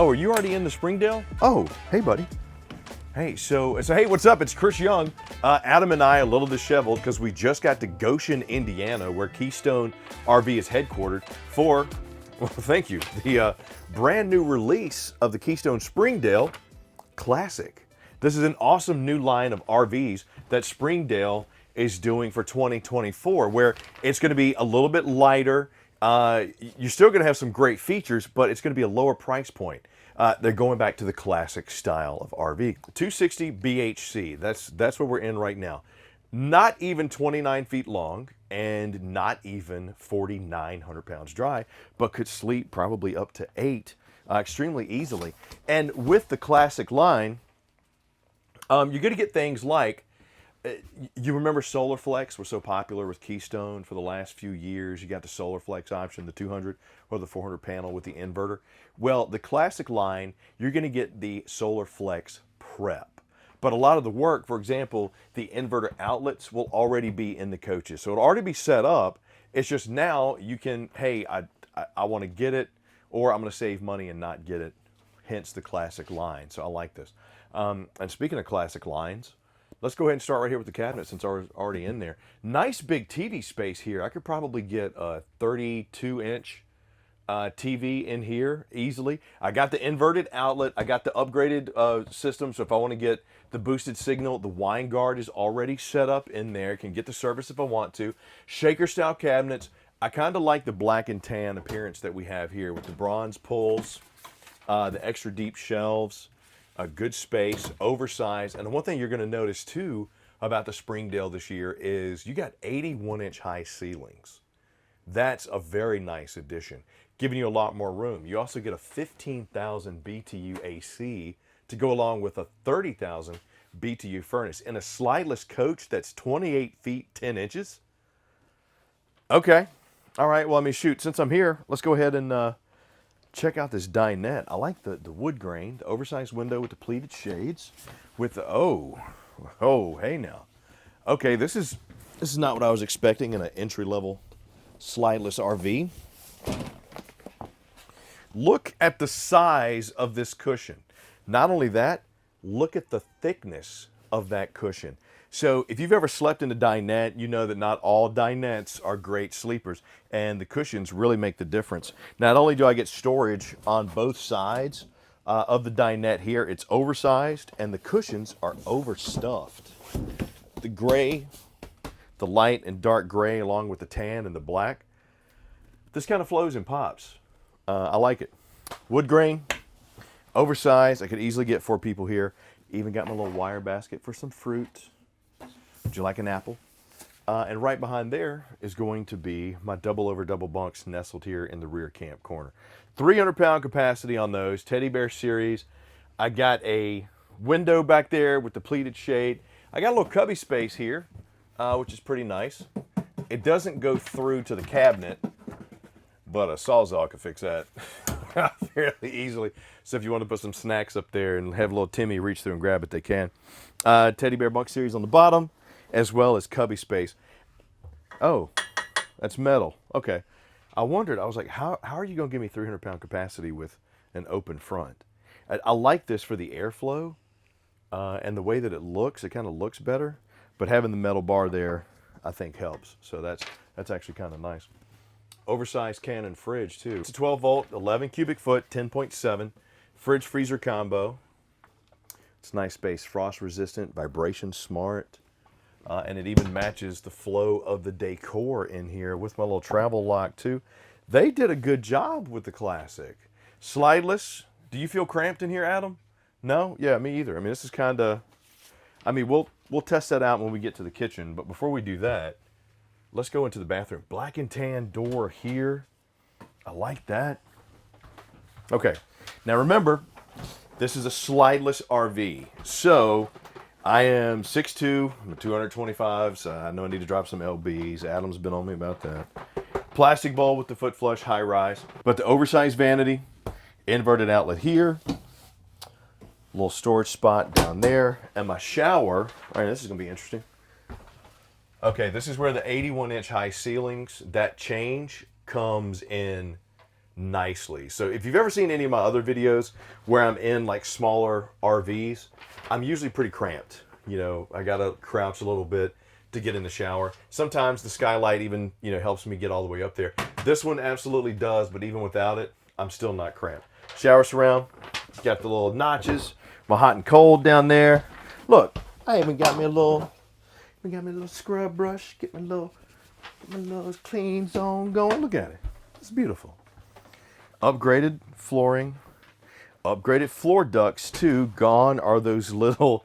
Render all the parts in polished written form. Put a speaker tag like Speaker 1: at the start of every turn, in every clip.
Speaker 1: Oh, are you already in the Springdale?
Speaker 2: Oh, hey, buddy.
Speaker 1: Hey, so hey, what's up? It's Chris Young. Adam and I a little disheveled because we just got to Goshen, Indiana, where Keystone RV is headquartered for, well, thank you, the brand new release of the Keystone Springdale Classic. This is an awesome new line of RVs that Springdale is doing for 2024, where it's going to be a little bit lighter. You're still going to have some great features, but it's going to be a lower price point. They're going back to the classic style of RV. 260 BHC, that's what we're in right now. Not even 29 feet long and not even 4,900 pounds dry, but could sleep probably up to 8 extremely easily. And with the classic line, you're going to get things like, you remember Solar Flex were so popular with Keystone for the last few years. You got the Solar Flex option, the 200 or the 400 panel with the inverter. Well, the classic line, you're going to get the Solar Flex Prep. But a lot of the work, for example, the inverter outlets will already be in the coaches. So it'll already be set up. It's just now you can, hey, I want to get it, or I'm going to save money and not get it. Hence the classic line. So I like this. And speaking of classic lines, let's go ahead and start right here with the cabinet since it's already in there. Nice big TV space here. I could probably get a 32-inch TV in here easily. I got the inverted outlet. I got the upgraded system, so if I want to get the boosted signal, the wine guard is already set up in there. Can get the service if I want to. Shaker style cabinets. I kind of like the black and tan appearance that we have here with the bronze pulls, the extra deep shelves. A good space, oversized, and the one thing you're going to notice too about the Springdale this year is you got 81-inch high ceilings. That's a very nice addition, giving you a lot more room. You also get a 15,000 BTU AC to go along with a 30,000 BTU furnace in a slideless coach that's 28 feet 10 inches. Okay, all right. Well, I mean, shoot, since I'm here, let's go ahead and check out this dinette. I like the wood grain, the oversized window with the pleated shades, with the hey now. Okay, this is not what I was expecting in an entry-level slideless RV. Look at the size of this cushion. Not only that, look at the thickness of that cushion. So if you've ever slept in a dinette, you know that not all dinettes are great sleepers, and the cushions really make the difference. Not only do I get storage on both sides of the dinette here, it's oversized, and the cushions are overstuffed. The gray, the light and dark gray, along with the tan and the black, this kind of flows and pops. I like it. Wood grain, oversized. I could easily get 4 people here. Even got my little wire basket for some fruit. Would you like an apple? And right behind there is going to be my double over double bunks nestled here in the rear camp corner. 300-pound capacity on those, Teddy Bear series. I got a window back there with the pleated shade. I got a little cubby space here, which is pretty nice. It doesn't go through to the cabinet, but a Sawzall can fix that fairly easily. So if you want to put some snacks up there and have a little Timmy reach through and grab it, they can. Teddy Bear bunk series on the bottom, as well as cubby space. Oh, that's metal. Okay. I wondered, I was like, how are you going to give me 300-pound capacity with an open front? I like this for the airflow and the way that it looks. It kind of looks better, but having the metal bar there, I think helps. So that's actually kind of nice. Oversized Canon fridge too. It's a 12-volt, 11 cubic foot, 10.7 fridge freezer combo. It's nice space, frost resistant, vibration smart. And it even matches the flow of the decor in here with my little travel lock too. They did a good job with the Classic. Slideless. Do you feel cramped in here, Adam? No? Yeah, me either. I mean, this is kind of, I mean, we'll test that out when we get to the kitchen. But before we do that, let's go into the bathroom. Black and tan door here. I like that. Okay. Now remember, this is a slideless RV. So I am 6'2", I'm a 225, so I know I need to drop some LBs. Adam's been on me about that. Plastic bowl with the foot flush, high rise. But the oversized vanity, inverted outlet here, little storage spot down there, and my shower. All right, this is gonna be interesting. Okay, this is where the 81-inch high ceilings, that change comes in nicely. So if you've ever seen any of my other videos where I'm in like smaller RVs, I'm usually pretty cramped. You know, I gotta crouch a little bit to get in the shower. Sometimes the skylight even, you know, helps me get all the way up there. This one absolutely does, but even without it, I'm still not cramped. Shower surround, got the little notches, my hot and cold down there. Look, I even got me a little scrub brush, get my little clean zone going. Look at it. It's beautiful. Upgraded flooring, upgraded floor ducts too. Gone are those little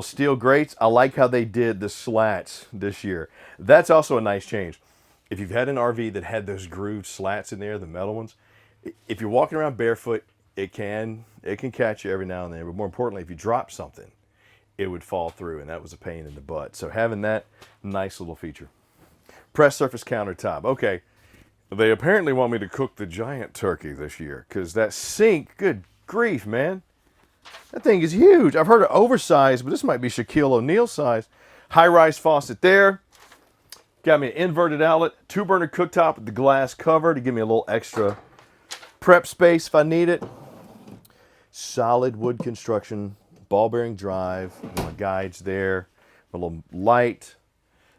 Speaker 1: steel grates. I like how they did the slats this year. That's also a nice change. If you've had an RV that had those grooved slats in there, the metal ones, if you're walking around barefoot, it can catch you every now and then. But more importantly, if you drop something, it would fall through, and that was a pain in the butt. So having that, nice little feature. Press surface countertop. Okay, they apparently want me to cook the giant turkey this year because that sink, good grief, man. That thing is huge. I've heard of oversized, but this might be Shaquille O'Neal size. High-rise faucet there. Got me an inverted outlet, 2-burner cooktop with the glass cover to give me a little extra prep space if I need it. Solid wood construction, ball bearing drive, my guides there, my little light.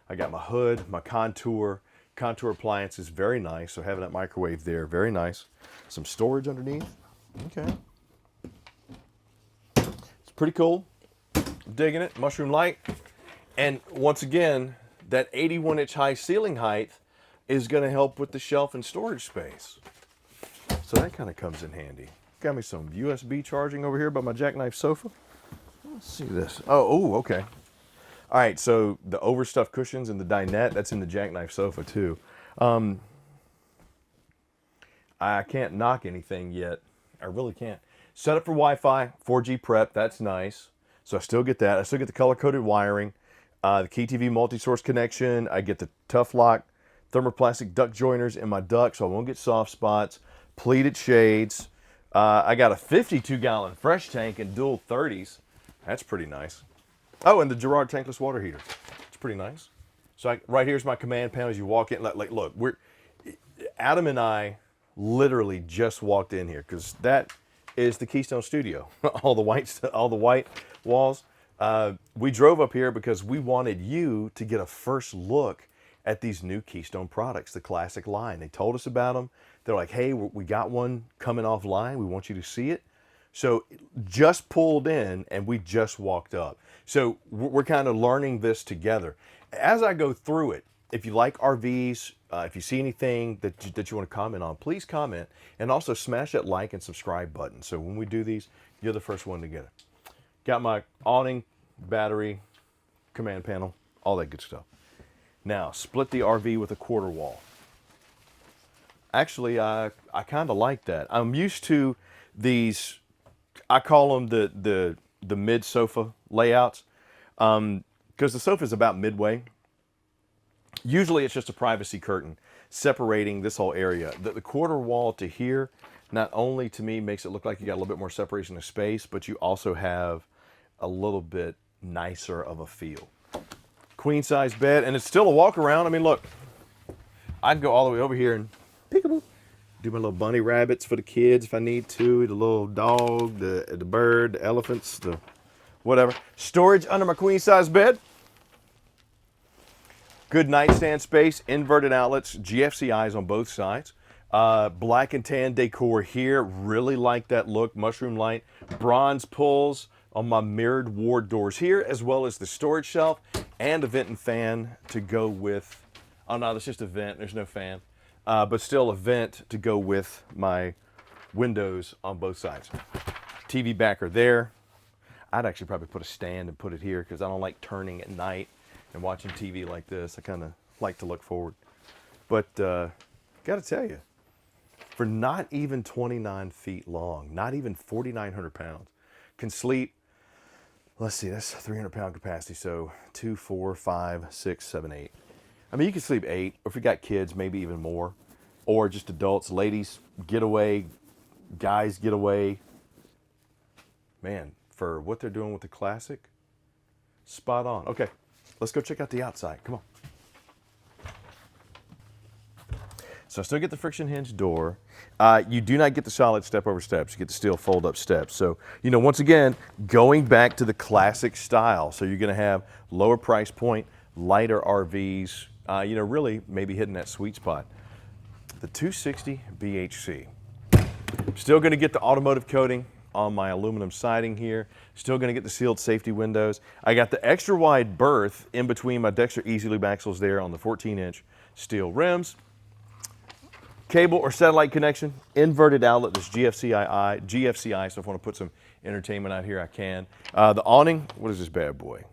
Speaker 1: I got my hood, my contour appliances, very nice. So having that microwave there, very nice. Some storage underneath. Okay. It's pretty cool. I'm digging it. Mushroom light. And once again, that 81-inch high ceiling height is going to help with the shelf and storage space. So that kind of comes in handy. Got me some USB charging over here by my jackknife sofa. Let's see this. Oh, okay. All right, so the overstuffed cushions and the dinette, that's in the jackknife sofa too. I can't knock anything yet. I really can't. Set up for Wi-Fi, 4G prep, that's nice. So I still get that. I still get the color-coded wiring, the Key TV multi-source connection. I get the Tough Lock thermoplastic duct joiners in my duct so I won't get soft spots. Pleated shades. I got a 52-gallon fresh tank and dual 30s. That's pretty nice. Oh, and the Girard tankless water heater. It's pretty nice. So right here's my command panel. As you walk in, like look, Adam and I literally just walked in here because that is the Keystone studio. all the white walls. We drove up here because we wanted you to get a first look at these new Keystone products, the classic line. They told us about them. They're like, hey, we got one coming offline. We want you to see it. So just pulled in and we just walked up. So we're kind of learning this together. As I go through it, if you like RVs, if you see anything that you want to comment on, please comment. And also smash that like and subscribe button. So when we do these, you're the first one to get it. Got my awning, battery, command panel, all that good stuff. Now, split the RV with a quarter wall. Actually, I kind of like that. I'm used to these, I call them the mid sofa layouts, because the sofa is about midway. Usually it's just a privacy curtain separating this whole area. The quarter wall to here, not only to me makes it look like you got a little bit more separation of space, but you also have a little bit nicer of a feel. Queen size bed, and it's still a walk around. I mean, look, I'd go all the way over here and peekaboo, do my little bunny rabbits for the kids if I need to, the little dog, the bird, the elephants, the whatever. Storage under my queen size bed. Good nightstand space, inverted outlets, GFC eyes on both sides. Black and tan decor here. Really like that look. Mushroom light. Bronze pulls on my mirrored ward doors here, as well as the storage shelf and a vent and fan to go with. Oh no, that's just a vent. There's no fan. But still a vent to go with my windows on both sides. TV backer there. I'd actually probably put a stand and put it here because I don't like turning at night and watching TV like this. I kind of like to look forward. But got to tell you, for not even 29 feet long, not even 4,900 pounds, can sleep, let's see, that's 300-pound capacity. So 2, 4, 5, 6, 7, 8. I mean, you can sleep 8, or if you got kids, maybe even more, or just adults. Ladies, get away. Guys, get away. Man, for what they're doing with the Classic, spot on. Okay, let's go check out the outside. Come on. So I still get the friction hinge door. You do not get the solid step over steps. You get the steel fold up steps. So, you know, once again, going back to the classic style. So you're going to have lower price point, lighter RVs, you know, really maybe hitting that sweet spot. The 260 BHC. Still going to get the automotive coating on my aluminum siding here. Still going to get the sealed safety windows. I got the extra wide berth in between my Dexter Easy Lube axles there on the 14-inch steel rims. Cable or satellite connection, inverted outlet, this GFCI, so if I want to put some entertainment out here, I can. The awning, what is this bad boy?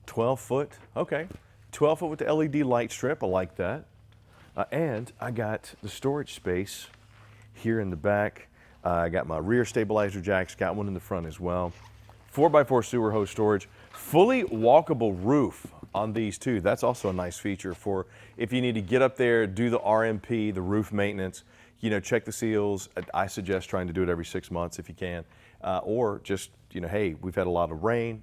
Speaker 1: 12 foot, okay. 12 foot with the LED light strip, I like that. And I got the storage space here in the back. I got my rear stabilizer jacks, got one in the front as well. 4x4 sewer hose storage, fully walkable roof on these too. That's also a nice feature for if you need to get up there, do the RMP, the roof maintenance, you know, check the seals. I suggest trying to do it every 6 months if you can, or just, you know, hey, we've had a lot of rain.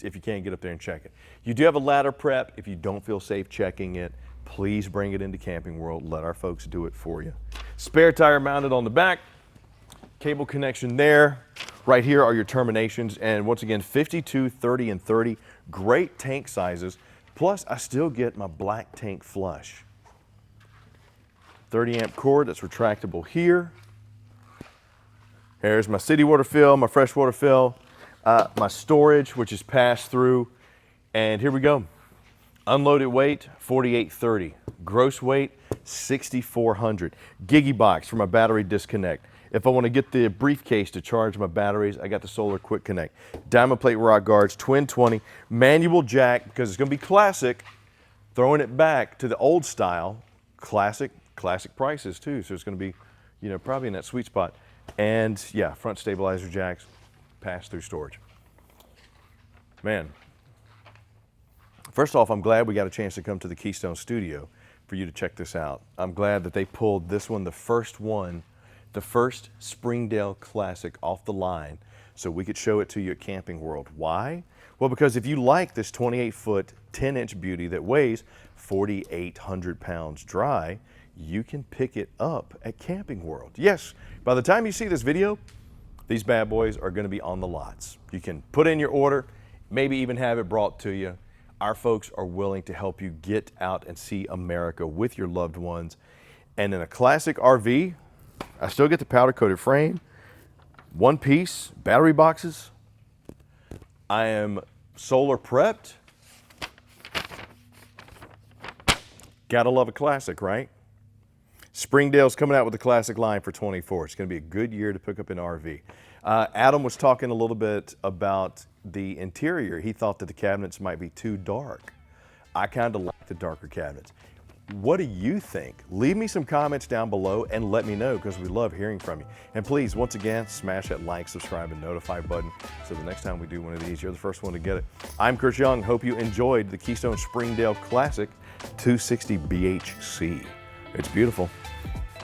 Speaker 1: If you can't get up there and check it. You do have a ladder prep. If you don't feel safe checking it, please bring it into Camping World. Let our folks do it for you. Spare tire mounted on the back. Cable connection there. Right here are your terminations, and once again, 52, 30, and 30. Great tank sizes. Plus, I still get my black tank flush. 30 amp cord that's retractable here. Here's my city water fill, my fresh water fill, my storage, which is passed through. And here we go. Unloaded weight, 4830. Gross weight, 6400. Gigi box for my battery disconnect. If I want to get the briefcase to charge my batteries, I got the solar quick connect. Diamond plate rock guards, twin 20, manual jack, because it's going to be classic, throwing it back to the old style, classic prices too. So it's going to be, you know, probably in that sweet spot. And yeah, front stabilizer jacks, pass through storage. Man, first off, I'm glad we got a chance to come to the Keystone studio for you to check this out. I'm glad that they pulled this one, the first Springdale Classic off the line, so we could show it to you at Camping World. Why? Well, because if you like this 28-foot, 10-inch beauty that weighs 4,800 pounds dry, you can pick it up at Camping World. Yes, by the time you see this video, these bad boys are going to be on the lots. You can put in your order, maybe even have it brought to you. Our folks are willing to help you get out and see America with your loved ones. And in a classic RV, I still get the powder coated frame, one piece, battery boxes. I am solar prepped. Gotta love a classic, right? Springdale's coming out with the classic line for 24. It's gonna be a good year to pick up an RV. Adam was talking a little bit about the interior. He thought that the cabinets might be too dark. I kind of like the darker cabinets. What do you think? Leave me some comments down below and let me know, because we love hearing from you. And please, once again, smash that like, subscribe, and notify button so the next time we do one of these, you're the first one to get it. I'm Chris Young. Hope you enjoyed the Keystone Springdale Classic 260 BHC. It's beautiful.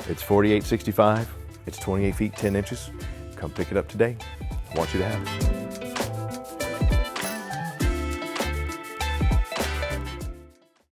Speaker 1: It's 4865. It's 28 feet, 10 inches. Come pick it up today. I want you to have it.